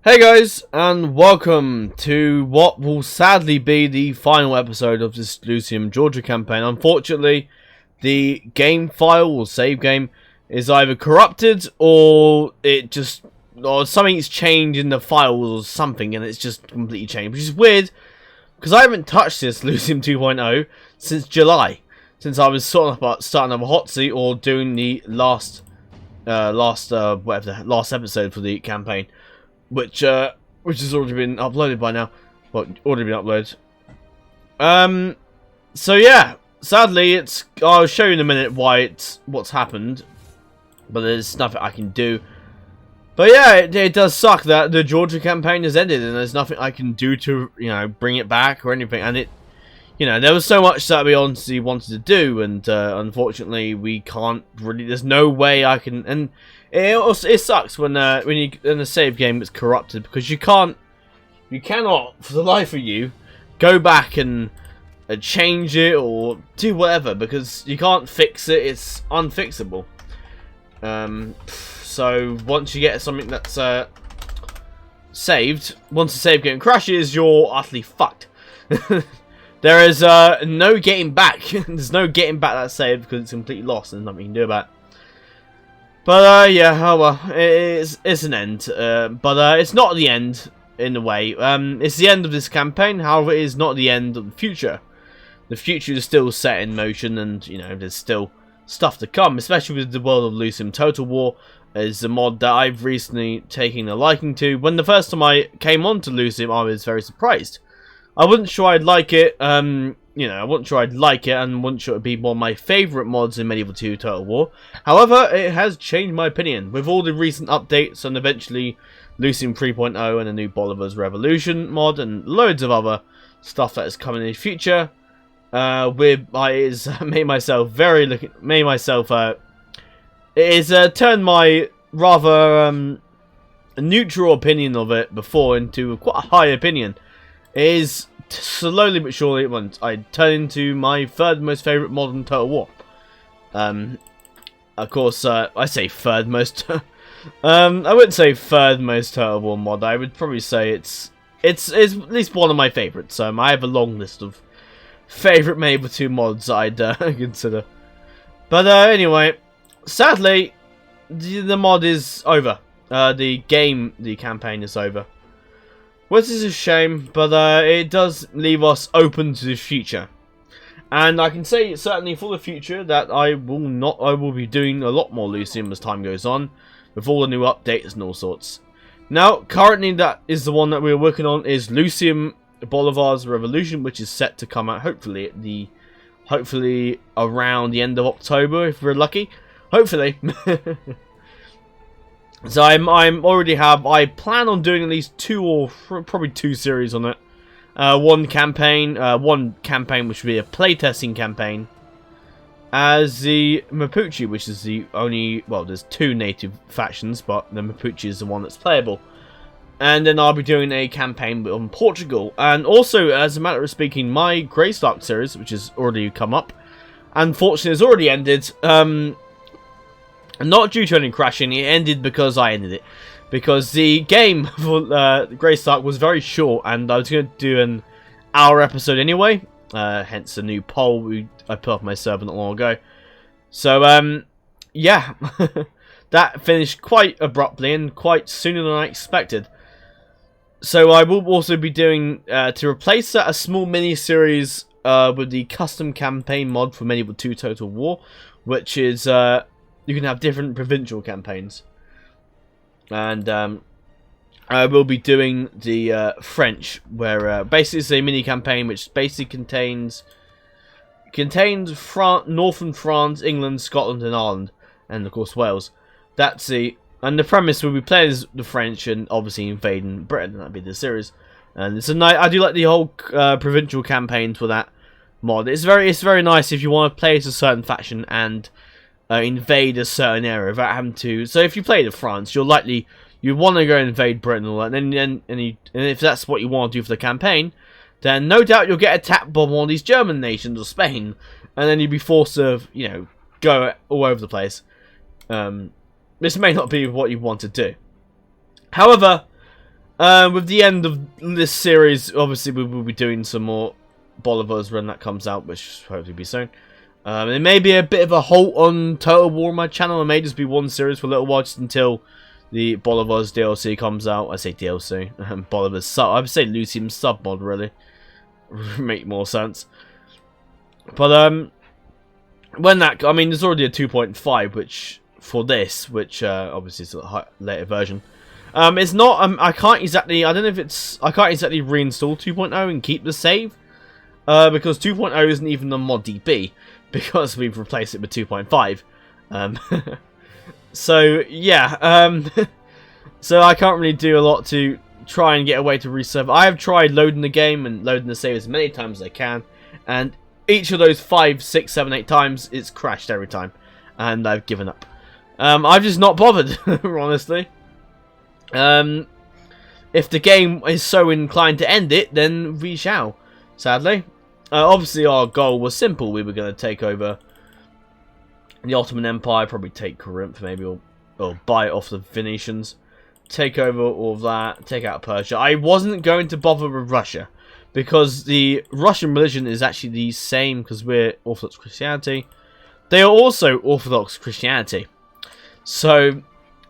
Hey guys, and welcome to what will sadly be the final episode of this Lucium Georgia campaign. Unfortunately, the game file or save game is either corrupted or something's changed in the files or something, and it's just completely changed, which is weird because I haven't touched this Lucium 2.0 since July, since I was starting up a hot seat or doing the last episode for the campaign. Which has already been uploaded by now. Well, already been uploaded. So yeah, sadly, I'll show you in a minute what's happened, but there's nothing I can do. But yeah, it does suck that the Georgia campaign has ended, and there's nothing I can do to bring it back or anything. And there was so much that we honestly wanted to do, and unfortunately, we can't really. There's no way I can. And it sucks when the save game gets corrupted, because you cannot for the life of you go back and change it or do whatever, because you can't fix it. It's unfixable. So once you get something that's saved, once the save game crashes, you're utterly fucked. There is no getting back. There's no getting back that save because it's completely lost and nothing you can do about it. But yeah, oh well, it's an end. But it's not the end in a way. It's the end of this campaign. However, it is not the end of the future. The future is still set in motion, and there's still stuff to come. Especially with the world of Lucium Total War, is a mod that I've recently taken a liking to. When the first time I came onto Lucium, I was very surprised. I wasn't sure I'd like it. I wasn't sure I'd like it, and wasn't sure it'd be one of my favourite mods in Medieval 2 Total War. However, it has changed my opinion. With all the recent updates, and eventually Lucium 3.0 and a new Bolivar's Revolution mod, and loads of other stuff that is coming in the future, it has turned my rather neutral opinion of it before into quite a high opinion. It is slowly but surely I turn into my third most favourite mod in Total War. Of course, I say third most. I wouldn't say third most Total War mod. I would probably say it's at least one of my favourites. I have a long list of favourite Medieval 2 mods I'd consider. But anyway, sadly, the mod is over. The campaign is over. Which is a shame, but it does leave us open to the future. And I can say certainly for the future that I will be doing a lot more Lucium as time goes on, with all the new updates and all sorts. Now, currently that is the one that we're working on, is Lucium Bolivar's Revolution, which is set to come out hopefully around the end of October if we're lucky. Hopefully. So I plan on doing at least probably two series on it. One campaign which will be a playtesting campaign as the Mapuche, which is the only, well, there's two native factions, but the Mapuche is the one that's playable. And then I'll be doing a campaign on Portugal. And also, as a matter of speaking, my Greystark series, which has already come up, unfortunately has already ended. Not due to any crashing, it ended because I ended it. Because the game for Greystark was very short, and I was going to do an hour episode anyway. Hence the new poll I put up my server not long ago. So, yeah. That finished quite abruptly and quite sooner than I expected. So I will also be doing, to replace that, a small mini-series with the custom campaign mod for Medieval 2 Total War. Which is... you can have different provincial campaigns. And I will be doing the French, where basically it's a mini campaign which basically contains northern France, England, Scotland and Ireland, and of course Wales. And the premise will be playing as the French and obviously invading Britain. That'd be the series. And it's I do like the whole provincial campaign for that mod. It's very nice if you want to play as a certain faction and invade a certain area without having to. So if you play to France, you want to go invade Britain and all that, and if that's what you want to do for the campaign, then no doubt you'll get attacked by one of these German nations or Spain, and then you'll be forced to go all over the place. This may not be what you want to do. However, With the end of this series, obviously we will be doing some more Bolivars when that comes out, which will hopefully be soon. There may be a bit of a halt on Total War on my channel. It may just be one series for a little while, just until the Bolivars DLC comes out. I say DLC, Bolivars sub. I would say Lucium sub mod, really. Make more sense. But when that, I mean, there's already a 2.5, which for this, which obviously is a later version. It's not. I can't exactly. I don't know if it's. I can't exactly reinstall 2.0 and keep the save, because 2.0 isn't even on mod DB, because we've replaced it with 2.5. So yeah. So I can't really do a lot to try and get a way to reserve. I have tried loading the game and loading the save as many times as I can, and each of those 5, 6, 7, 8 times it's crashed every time, and I've given up. I've just not bothered, honestly. If the game is so inclined to end it, then we shall, sadly. Obviously our goal was simple. We were going to take over the Ottoman Empire, probably take Corinth maybe, or buy it off the Venetians, take over all of that, take out Persia. I wasn't going to bother with Russia, because the Russian religion is actually the same, because we're Orthodox Christianity. They are also Orthodox Christianity. So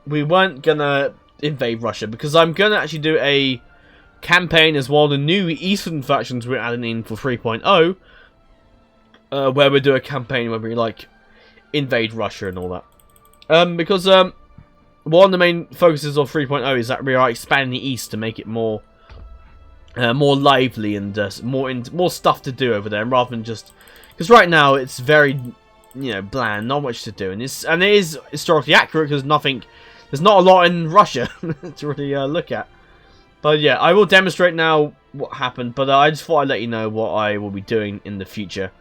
we weren't going to invade Russia, because I'm going to actually do a campaign as well, the new Eastern factions we're adding in for 3.0, where we do a campaign where we like invade Russia and all that. Because one of the main focuses of 3.0 is that we are expanding the East to make it more lively and more stuff to do over there, rather than just, because right now it's very, you know, bland, not much to do, and it is historically accurate, because there's not a lot in Russia to really look at. But yeah, I will demonstrate now what happened, but I just thought I'd let you know what I will be doing in the future.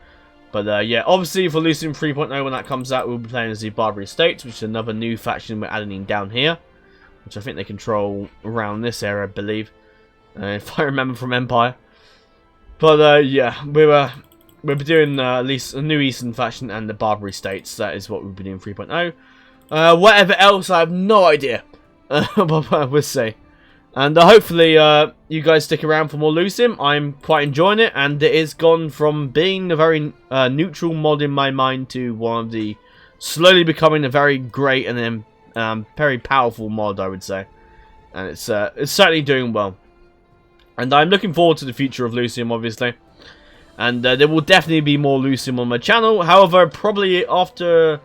But yeah, obviously for Lucium 3.0, when that comes out, we'll be playing as the Barbary States, which is another new faction we're adding in down here, which I think they control around this area, I believe, if I remember from Empire. But yeah, we'll be doing at least a new Eastern faction and the Barbary States. That is what we'll be doing 3.0. Whatever else, I have no idea. But we'll see. And hopefully you guys stick around for more Lucium. I'm quite enjoying it, and it has gone from being a very neutral mod in my mind to one of the slowly becoming a very great and then very powerful mod, I would say. And it's certainly doing well. And I'm looking forward to the future of Lucium, obviously. And there will definitely be more Lucium on my channel. However, probably after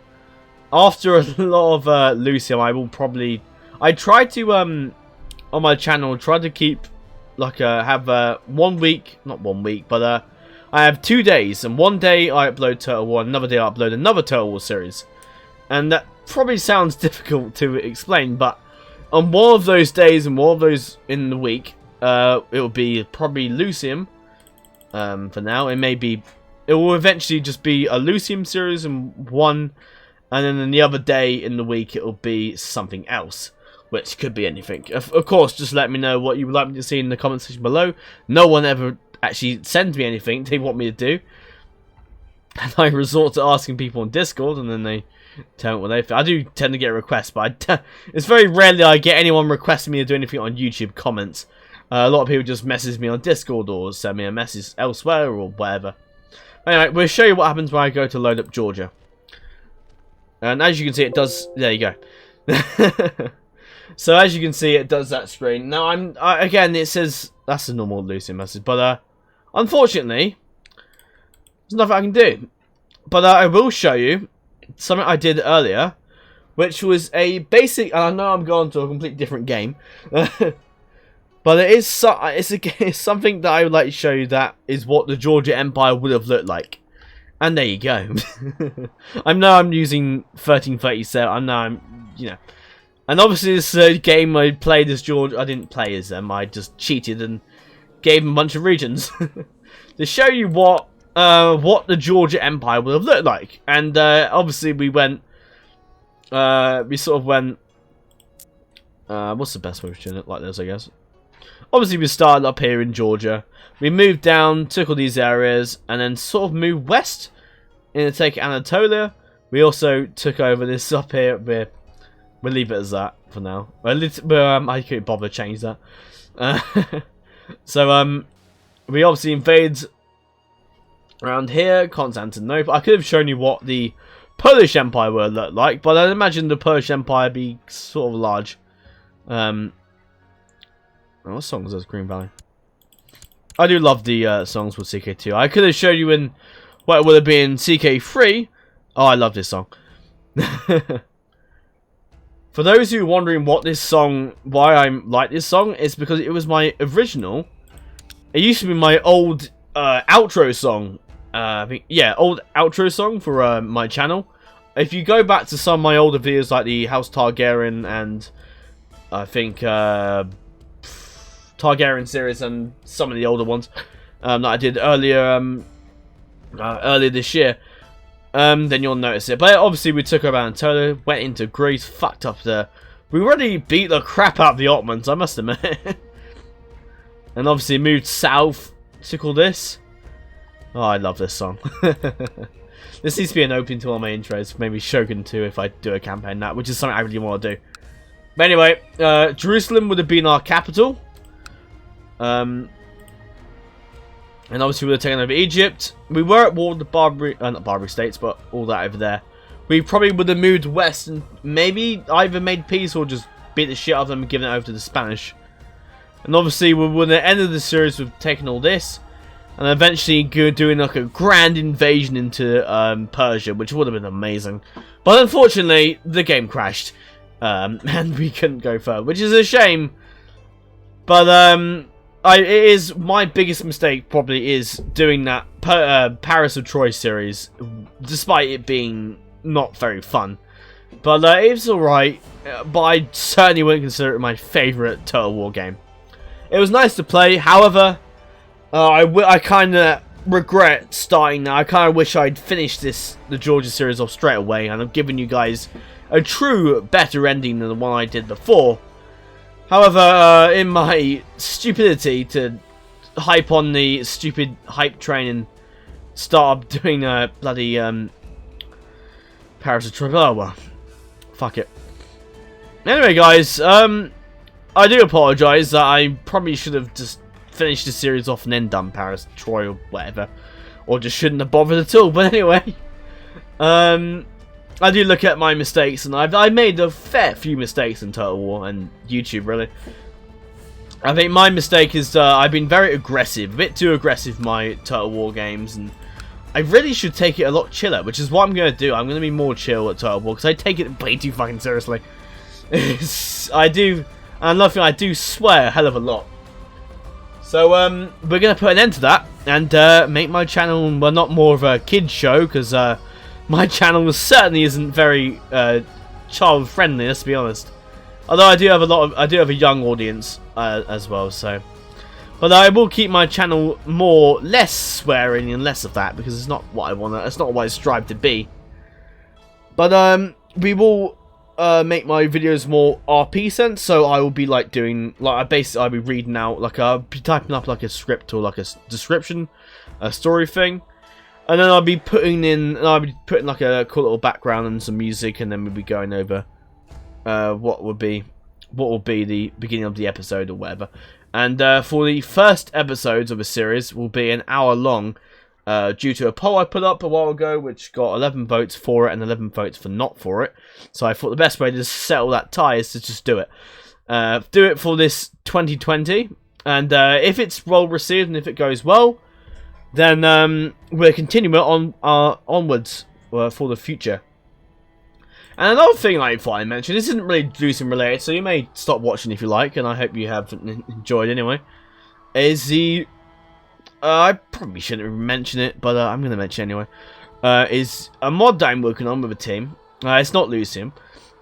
a lot of Lucium, I will probably... I try to, on my channel, try to keep, like, have 1 week, not 1 week, but I have 2 days. And one day I upload Total War, another day I upload another Total War series. And that probably sounds difficult to explain, but on one of those days and one of those in the week, it will be probably Lucium. For now, it will eventually just be a Lucium series and one, and then the other day in the week it will be something else, which could be anything. Of course, just let me know what you would like me to see in the comment section below. No one ever actually sends me anything they want me to do, and I resort to asking people on Discord, and then they tell me what they think. I do tend to get requests, but it's very rarely I get anyone requesting me to do anything on YouTube comments. A lot of people just message me on Discord or send me a message elsewhere or whatever. Anyway, we'll show you what happens when I go to load up Georgia. And as you can see, it does... There you go. So as you can see, it does that screen. Now, again, it says... That's a normal Lucium message. But, unfortunately, there's nothing I can do. But I will show you something I did earlier, which was a basic... And I know I'm going to a completely different game. But it's something that I would like to show you that is what the Georgia Empire would have looked like. And there you go. I know I'm using 1337. I know I'm, you know. And obviously this game I played as Georgia. I didn't play as them. I just cheated and gave them a bunch of regions. To show you what the Georgia Empire would have looked like. And obviously we went... we sort of went... what's the best way of showing it like this, I guess? Obviously, we started up here in Georgia. We moved down, took all these areas, and then sort of moved west in to take Anatolia. We also took over this up here. We'll leave it as that for now. I couldn't bother to change that. So we obviously invaded around here, Constantinople. I could have shown you what the Polish Empire would look like, but I imagine the Polish Empire be sort of large. What song was this? Green Valley. I do love the songs with CK2. I could have showed you in what it would have been CK3. Oh, I love this song. For those who are wondering what this song, why I like this song, it's because it was my original. It used to be my old outro song. I think, yeah, old outro song for my channel. If you go back to some of my older videos, like the House Targaryen and I think Targaryen series and some of the older ones that I did earlier this year, then you'll notice it. But obviously we took over Anatolia, went into Greece, fucked up there. We already beat the crap out of the Ottomans, I must admit. And obviously moved south, took all this. Oh, I love this song. This needs to be an opening to all my intros, maybe Shogun 2 if I do a campaign that, which is something I really want to do. But anyway, Jerusalem would have been our capital. And obviously we would have taken over Egypt. We were at war with the Barbary, not Barbary states, but all that over there. We probably would have moved west and maybe either made peace or just beat the shit out of them and given it over to the Spanish. And obviously we would have ended the series with taking all this. And eventually doing like a grand invasion into Persia, which would have been amazing. But unfortunately, the game crashed. And we couldn't go further, which is a shame. But it is my biggest mistake. Probably is doing that Paris of Troy series, despite it being not very fun. But it's all right. But I certainly wouldn't consider it my favorite Total War game. It was nice to play. However, I kind of regret starting now. I kind of wish I'd finished the Georgia series off straight away, and I've given you guys a true better ending than the one I did before. However, in my stupidity to hype on the stupid hype train and start up doing bloody Paris of Troy, oh well, fuck it. Anyway, guys, I do apologise that I probably should have just finished the series off and then done Paris, Troy, or whatever, or just shouldn't have bothered at all. But anyway, I do look at my mistakes, and I made a fair few mistakes in Total War and YouTube, really. I think my mistake is I've been very aggressive, a bit too aggressive in my Total War games, and I really should take it a lot chiller, which is what I'm going to do. I'm going to be more chill at Total War, because I take it way too fucking seriously. I do, and another thing, I do swear a hell of a lot. So, we're going to put an end to that, and make my channel, well, not more of a kid show, because my channel certainly isn't very child-friendly, let's be honest. Although I do have a young audience as well, so. But I will keep my channel less swearing and less of that, because it's not what I want. It's not what I strive to be. But we will make my videos more RP sense, so I will be like doing I'll be reading out I'll be typing up like a script or like a description, a story thing, and then I'll be putting like a cool little background and some music, and then we'll be going over what will be the beginning of the episode or whatever. And for the first episodes of a series will be an hour long, due to a poll I put up a while ago, which got 11 votes for it and 11 votes for not for it. So I thought the best way to settle that tie is to just do it. Do it for this 2020, and if it's well received and if it goes well, then we'll continue it on onwards for the future. And another thing I thought I mentioned, this isn't really Lucium related, so you may stop watching if you like, and I hope you have enjoyed anyway, is the... I probably shouldn't mention it, but I'm going to mention it anyway. Is a mod that I'm working on with a team. It's not Lucium.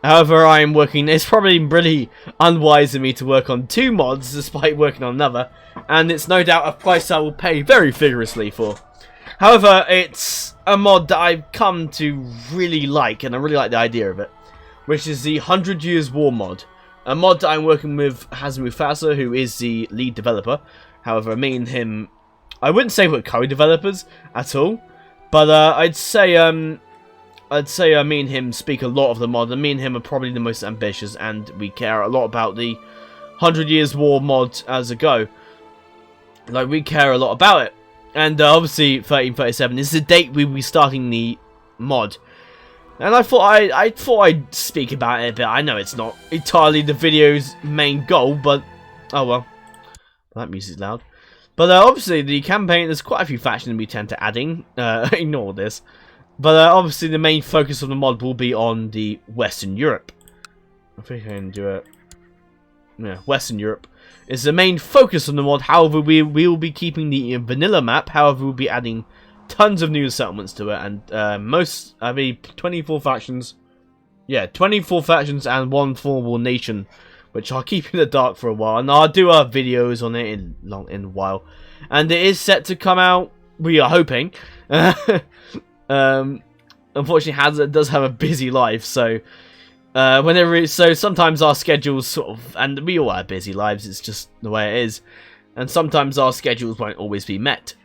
However, I am working... It's probably really unwise of me to work on 2 mods despite working on another. And it's no doubt a price I will pay very vigorously for. However, it's a mod that I've come to really like, and I really like the idea of it. Which is the 100 Years War mod. A mod that I'm working with Hazem Mufasa, who is the lead developer. However, me and him... I wouldn't say we're co-developers at all, but I'd say me and him speak a lot of the mod, and me and him are probably the most ambitious, and we care a lot about the 100 Years War mod as a go. Like, we care a lot about it. And obviously 1337 is the date we'll be starting the mod. And I thought I'd speak about it a bit. I know it's not entirely the video's main goal, but oh well. That music's loud. But obviously the campaign, there's quite a few factions we tend to add in. Ignore this. But obviously the main focus of the mod will be on the Western Europe. I think I can do it. Yeah, Western Europe is the main focus of the mod. However, we will be keeping the vanilla map. However, we'll be adding tons of new settlements to it, and 24 factions. Yeah, 24 factions and one formable nation, which I'll keep in the dark for a while, and I'll do videos on it in a while. And it is set to come out. We are hoping. Unfortunately, Hazard does have a busy life, so sometimes our schedules sort of, and we all have busy lives. It's just the way it is, and sometimes our schedules won't always be met.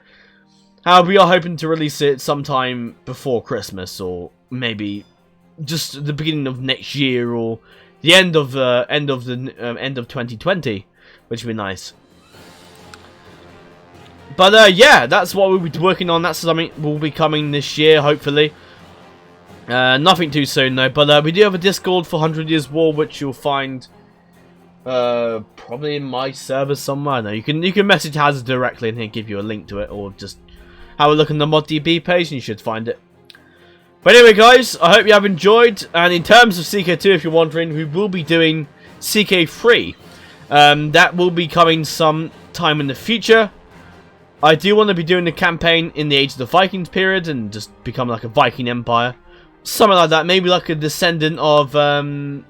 However, we are hoping to release it sometime before Christmas, or maybe just the beginning of next year, or the end of 2020, which would be nice. But yeah, that's what we'll be working on. That's something will be coming this year, hopefully. Nothing too soon though. But we do have a Discord for 100 Years War, which you'll find probably in my server somewhere. No, you can message Hazard directly, and he'll give you a link to it, or just have a look on the ModDB page, and you should find it. But anyway, guys, I hope you have enjoyed. And in terms of CK2, if you're wondering, we will be doing CK3. That will be coming some time in the future. I do want to be doing the campaign in the Age of the Vikings period and just become like a Viking empire. Something like that. Maybe like a descendant of, I don't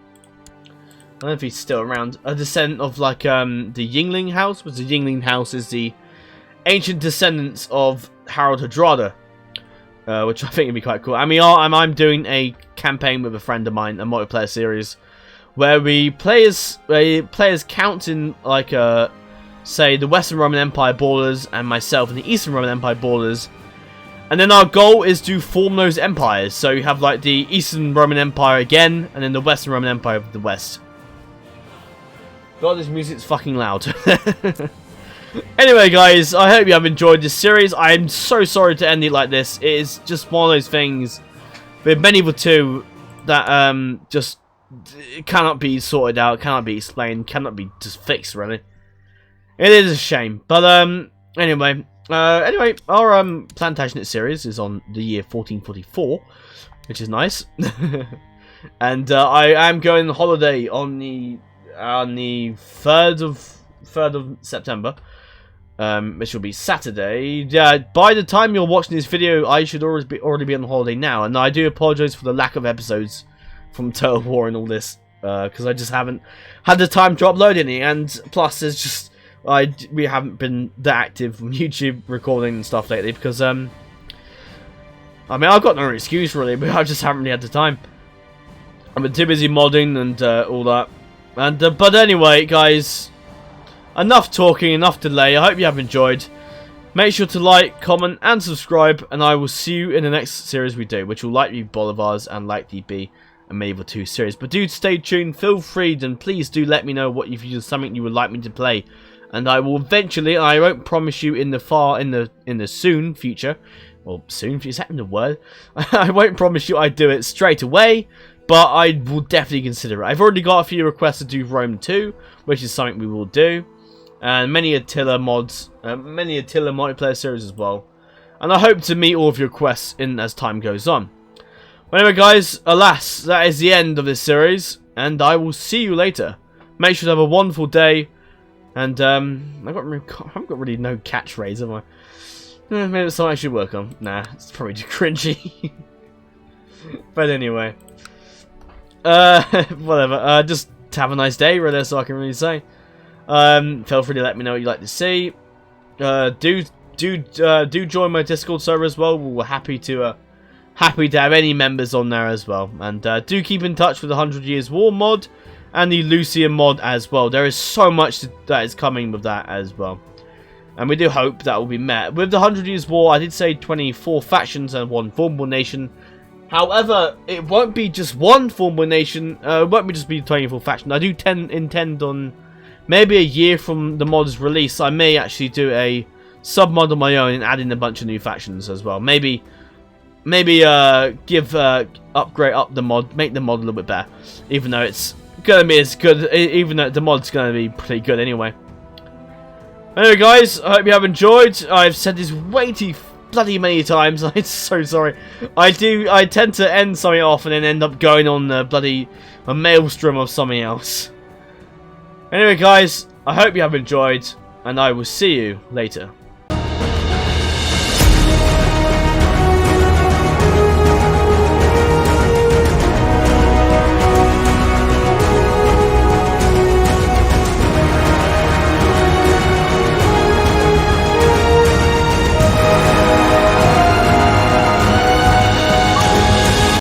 know if he's still around. A descendant of like the Yingling house. Because the Yingling house is the ancient descendants of Harald Hardrada. Which I think would be quite cool. I mean, I'm doing a campaign with a friend of mine, a multiplayer series, where players count in like say the Western Roman Empire borders and myself in the Eastern Roman Empire borders, and then our goal is to form those empires. So you have like the Eastern Roman Empire again, and then the Western Roman Empire of the West. God, this music's fucking loud. Anyway, guys, I hope you have enjoyed this series. I'm so sorry to end it like this. It is just one of those things with Medieval 2 that just cannot be sorted out, cannot be explained, cannot be just fixed, really. It is a shame. But anyway, our Plantagenet series is on the year 1444, which is nice. And I am going on holiday on the 3rd of September. Which will be Saturday. Yeah, by the time you're watching this video, I should already be on holiday now, and I do apologise for the lack of episodes from Total War and all this, because I just haven't had the time to upload any, and plus there's just we haven't been that active on YouTube recording and stuff lately, because I mean, I've got no excuse really, but I just haven't really had the time. I've been too busy modding and all that, and but anyway, guys. Enough talking, enough delay. I hope you have enjoyed. Make sure to like, comment, and subscribe, and I will see you in the next series we do, which will likely be Bolivars and likely be a Medieval 2 series. But do stay tuned, feel free, and please do let me know what if there's something you would like me to play, and I will eventually. I won't promise you in the soon future, or soon. Is that in the word? I won't promise you I do it straight away. But I will definitely consider it. I've already got a few requests to do Rome 2, which is something we will do. And many Attila mods, many Attila multiplayer series as well. And I hope to meet all of your requests as time goes on. But anyway, guys, alas, that is the end of this series, and I will see you later. Make sure to have a wonderful day. And I haven't got really no catchphrase, have I? Maybe it's something I should work on. Nah, it's probably too cringy. But anyway, whatever. Just have a nice day, really. That's all I can really say. Feel free to let me know what you'd like to see. Do join my Discord server as well. We're happy to have any members on there as well. And do keep in touch with the 100 Years War mod and the Lucium mod as well. There is so much that is coming with that as well. And we do hope that will be met. With the 100 Years War, I did say 24 factions and one formable nation. However, it won't be just one formable nation. It won't just be 24 factions. I do intend on maybe a year from the mod's release, I may actually do a sub-mod on my own and add in a bunch of new factions as well. Maybe upgrade up the mod, make the mod a little bit better, even though it's gonna be as good, even though the mod's gonna be pretty good anyway. Anyway guys, I hope you have enjoyed. I've said this way too bloody many times. I'm so sorry. I tend to end something off and then end up going on a maelstrom of something else. Anyway guys, I hope you have enjoyed, and I will see you later.